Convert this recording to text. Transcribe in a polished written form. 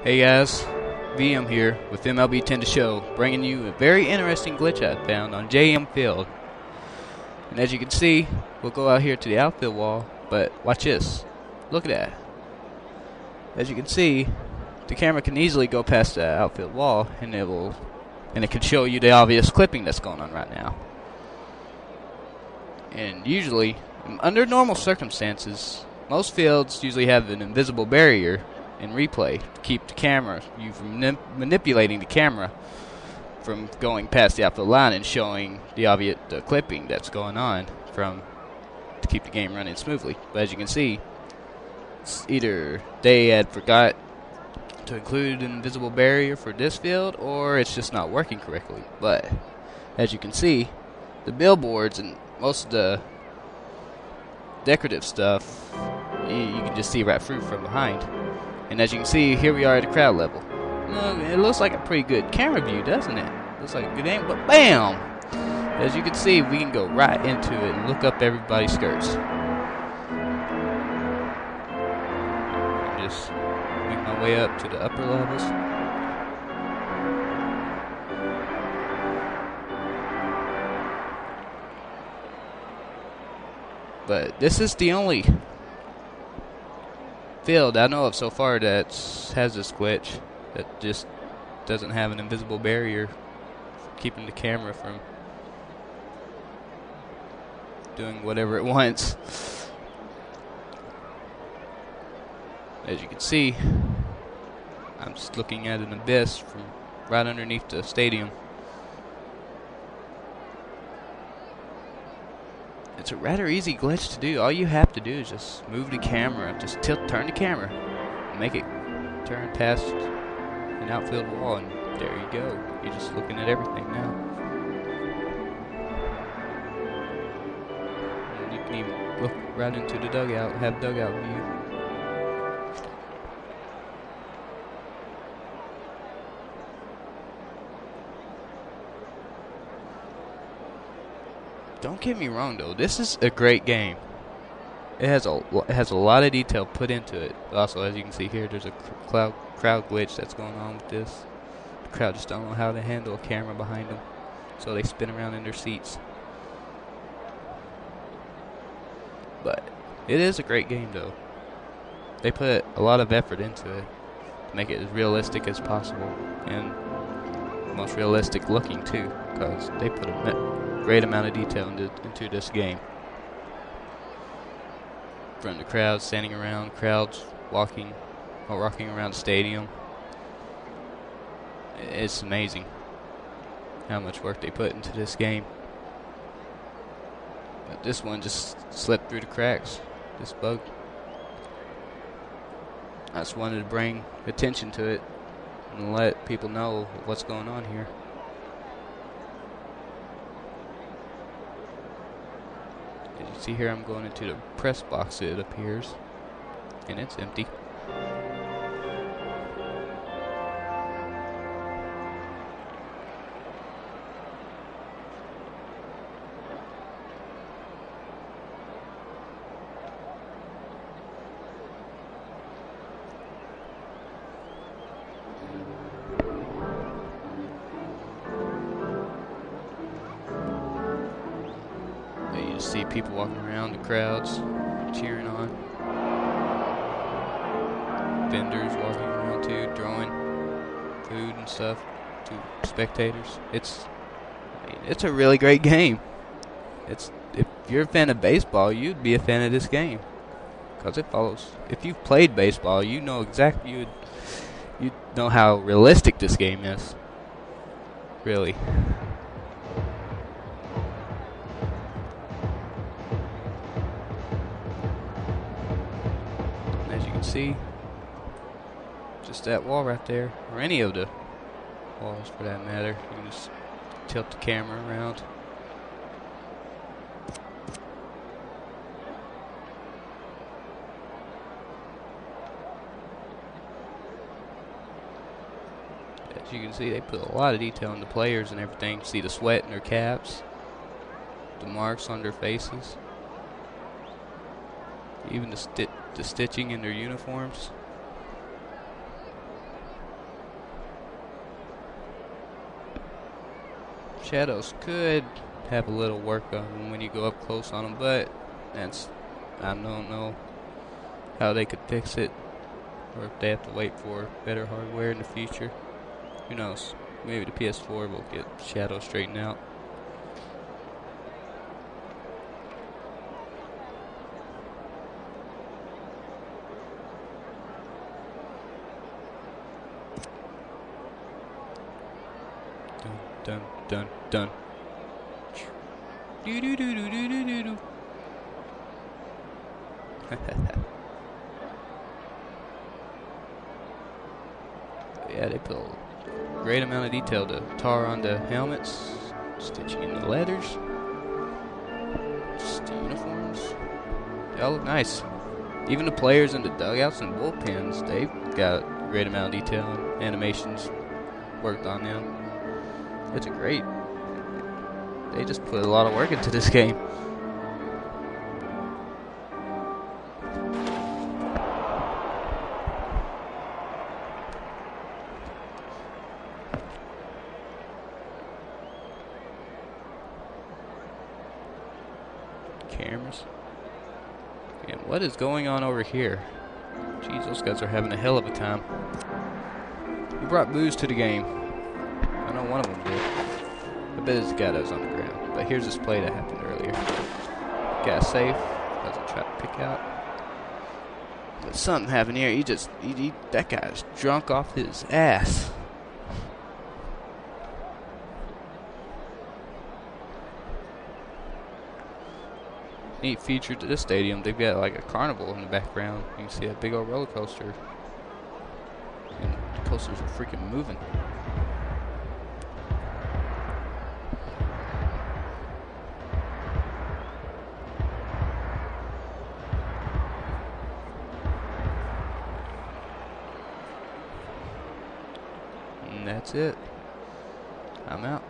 Hey guys, VM here with MLB 10 to Show, bringing you a very interesting glitch I found on JM Field. And as you can see, we'll go out here to the outfield wall, but watch this. Look at that. As you can see, the camera can easily go past the outfield wall, and it can show you the obvious clipping that's going on right now. And usually, under normal circumstances, most fields usually have an invisible barrier in replay to keep the camera, you from manipulating the camera from going past the outfield line and showing the obvious clipping that's going on to keep the game running smoothly. But as you can see, either they had forgot to include an invisible barrier for this field, or it's just not working correctly. But as you can see, the billboards and most of the decorative stuff you can just see right through from behind. And as you can see, here we are at the crowd level. It looks like a pretty good camera view, doesn't it? Looks like a good aim, but BAM! As you can see, we can go right into it and look up everybody's skirts. Just make my way up to the upper levels. But this is the only field I know of so far that has this glitch, that just doesn't have an invisible barrier keeping the camera from doing whatever it wants. As you can see, I'm just looking at an abyss from right underneath the stadium. It's a rather easy glitch to do. All you have to do is just move the camera, just turn the camera, and make it turn past an outfield wall, and there you go. You're just looking at everything now. And you can even look right into the dugout, have dugout view. Don't get me wrong though, this is a great game. It has a lot of detail put into it. Also, as you can see here, there's a crowd glitch that's going on with this. The crowd just don't know how to handle a camera behind them, so they spin around in their seats. But it is a great game though. They put a lot of effort into it to make it as realistic as possible, and most realistic looking too, because they put a great amount of detail into this game. From the crowds standing around, crowds walking around the stadium. It's amazing how much work they put into this game. But this one just slipped through the cracks, this bug. I just wanted to bring attention to it and let people know what's going on here. As you see here, I'm going into the press box, it appears, and it's empty. You see people walking around, the crowds cheering on. Vendors walking around too, throwing food and stuff to spectators. It's a really great game. If you're a fan of baseball, you'd be a fan of this game, because it follows. If you've played baseball, you know exactly, you know how realistic this game is. Really. See, just that wall right there, or any of the walls for that matter. You can just tilt the camera around. As you can see, they put a lot of detail in the players and everything. See the sweat in their caps, the marks on their faces. Even the stitching in their uniforms. Shadows could have a little work on them when you go up close on them, but I don't know how they could fix it, or if they have to wait for better hardware in the future. Who knows? Maybe the PS4 will get shadows straightened out. Dun dun dun. Do do do do do do do do. Yeah, they put a great amount of detail to tar on the helmets, stitching in the leathers, just the uniforms. They all look nice. Even the players in the dugouts and bullpens, they've got a great amount of detail and animations worked on them. It's a great. They just put a lot of work into this game. Cameras. And what is going on over here? Jeez, those guys are having a hell of a time. Who brought booze to the game? I know one of them did. I bet it's the guy that was on the ground. But here's this play that happened earlier. Guy safe. Doesn't try to pick out. But something happened here. That guy's drunk off his ass. Neat feature to this stadium. They've got like a carnival in the background. You can see a big old roller coaster. And the coasters are freaking moving. And that's it. I'm out.